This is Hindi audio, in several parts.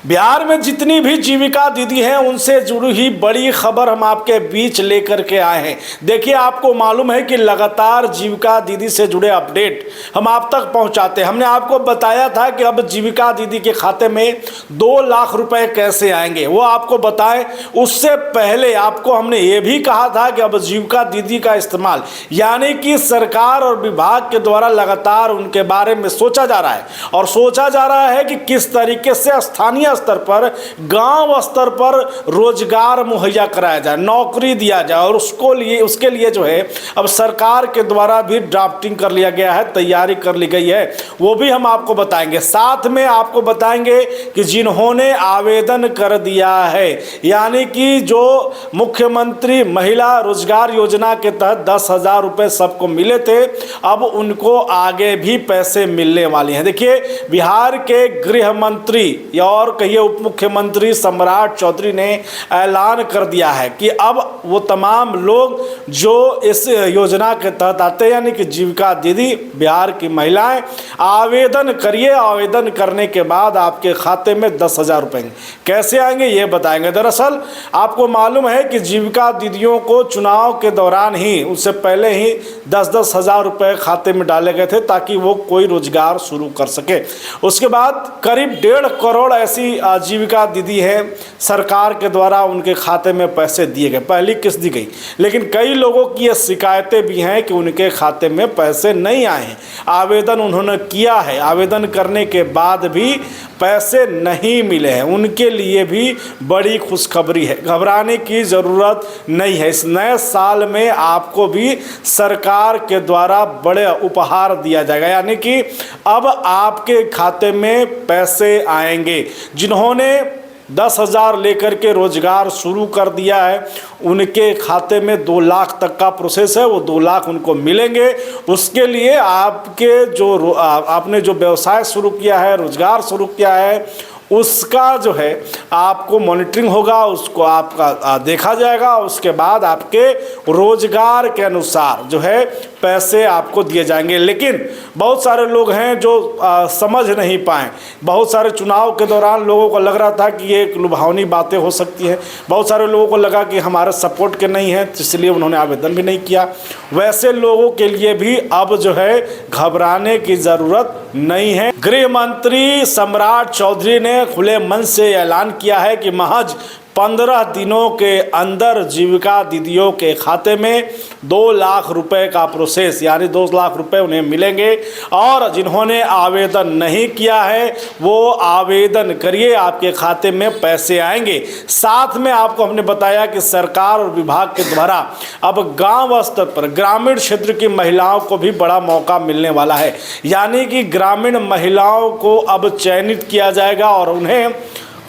बिहार में जितनी भी जीविका दीदी हैं उनसे जुड़ी हुई बड़ी खबर हम आपके बीच लेकर के आए हैं। देखिए, आपको मालूम है कि लगातार जीविका दीदी से जुड़े अपडेट हम आप तक पहुंचाते हैं। हमने आपको बताया था कि अब जीविका दीदी के खाते में 2 लाख रुपए कैसे आएंगे, वो आपको बताएं। उससे पहले आपको हमने ये भी कहा था कि अब जीविका दीदी का इस्तेमाल यानी कि सरकार और विभाग के द्वारा लगातार उनके बारे में सोचा जा रहा है और सोचा जा रहा है कि किस तरीके से स्थानीय स्तर पर, गांव स्तर पर रोजगार मुहैया कराया जाए, नौकरी दिया जाए। और उसके लिए जो है अब सरकार के द्वारा भी ड्राफ्टिंग कर लिया गया है, तैयारी कर ली गई है, वो भी हम आपको बताएंगे। साथ में आपको बताएंगे कि जिन्होंने आवेदन कर दिया है, यानी कि जो मुख्यमंत्री महिला रोजगार योजना के तहत 10,000 रुपए सबको मिले थे, अब उनको आगे भी पैसे मिलने वाले हैं। देखिए, बिहार के गृह मंत्री और कहिए उप मुख्यमंत्री सम्राट चौधरी ने ऐलान कर दिया है कि अब वो तमाम लोग जो इस योजना के तहत आते हैं, यानी कि जीविका दीदी, बिहार की महिलाएं, आवेदन करिए। आवेदन करने के बाद आपके खाते में 10,000 रुपए कैसे आएंगे ये बताएंगे। दरअसल आपको मालूम है कि जीविका दीदियों को चुनाव के दौरान ही, उससे पहले ही 10-10 हज़ार रुपए खाते में डाले गए थे ताकि वो कोई रोजगार शुरू कर सके। उसके बाद करीब 1.5 करोड़ ऐसी जीविका दीदी है, सरकार के द्वारा उनके खाते में पैसे दिए गए, पहली किस्त दी गई। लेकिन कई लोगों की ये शिकायतें भी हैं कि उनके खाते में पैसे नहीं आए हैं। आवेदन उन्होंने किया है, आवेदन करने के बाद भी पैसे नहीं मिले हैं। उनके लिए भी बड़ी खुशखबरी है, घबराने की ज़रूरत नहीं है। इस नए साल में आपको भी सरकार के द्वारा बड़े उपहार दिया जाएगा, यानी कि अब आपके खाते में पैसे आएंगे। जिन्होंने 10,000 लेकर के रोजगार शुरू कर दिया है, उनके खाते में 2 लाख तक का प्रोसेस है, वो 2 लाख उनको मिलेंगे। उसके लिए आपने जो व्यवसाय शुरू किया है, रोजगार शुरू किया है, उसका जो है आपको मॉनिटरिंग होगा, उसको आपका देखा जाएगा। उसके बाद आपके रोजगार के अनुसार जो है पैसे आपको दिए जाएंगे। लेकिन बहुत सारे लोग हैं जो समझ नहीं पाए। बहुत सारे चुनाव के दौरान लोगों को लग रहा था कि ये एक लुभावनी बातें हो सकती हैं। बहुत सारे लोगों को लगा कि हमारे सपोर्ट के नहीं हैं, इसलिए उन्होंने आवेदन भी नहीं किया। वैसे लोगों के लिए भी अब जो है घबराने की ज़रूरत नहीं है। गृह मंत्री सम्राट चौधरी ने खुले मन से ऐलान किया है कि महज 15 दिनों के अंदर जीविका दीदियों के खाते में 2 लाख रुपए का प्रोसेस, यानी 2 लाख रुपए उन्हें मिलेंगे। और जिन्होंने आवेदन नहीं किया है वो आवेदन करिए, आपके खाते में पैसे आएंगे। साथ में आपको हमने बताया कि सरकार और विभाग के द्वारा अब गांव स्तर पर ग्रामीण क्षेत्र की महिलाओं को भी बड़ा मौका मिलने वाला है, यानी कि ग्रामीण महिलाओं को अब चयनित किया जाएगा और उन्हें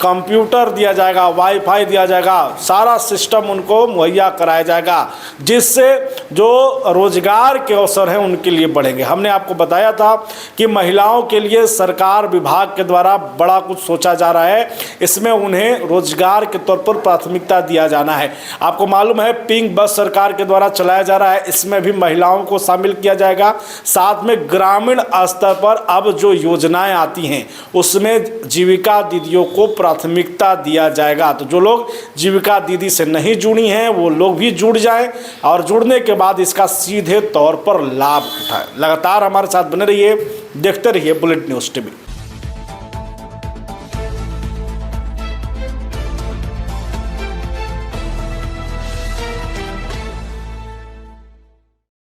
कंप्यूटर दिया जाएगा, वाईफाई दिया जाएगा, सारा सिस्टम उनको मुहैया कराया जाएगा, जिससे जो रोजगार के अवसर हैं उनके लिए बढ़ेंगे। हमने आपको बताया था कि महिलाओं के लिए सरकार विभाग के द्वारा बड़ा कुछ सोचा जा रहा है। इसमें उन्हें रोजगार के तौर पर प्राथमिकता दिया जाना है। आपको मालूम है पिंक बस सरकार के द्वारा चलाया जा रहा है, इसमें भी महिलाओं को शामिल किया जाएगा। साथ में ग्रामीण स्तर पर अब जो योजनाएं आती हैं उसमें जीविका दीदियों को प्राथमिकता दिया जाएगा। तो जो लोग जीविका दीदी से नहीं जुड़ी हैं वो लोग भी जुड़ जाएं और जुड़ने के बाद इसका सीधे तौर पर लाभ उठाएं। लगातार हमारे साथ बने रहिए, देखते रहिए बुलेट न्यूज़ टीवी।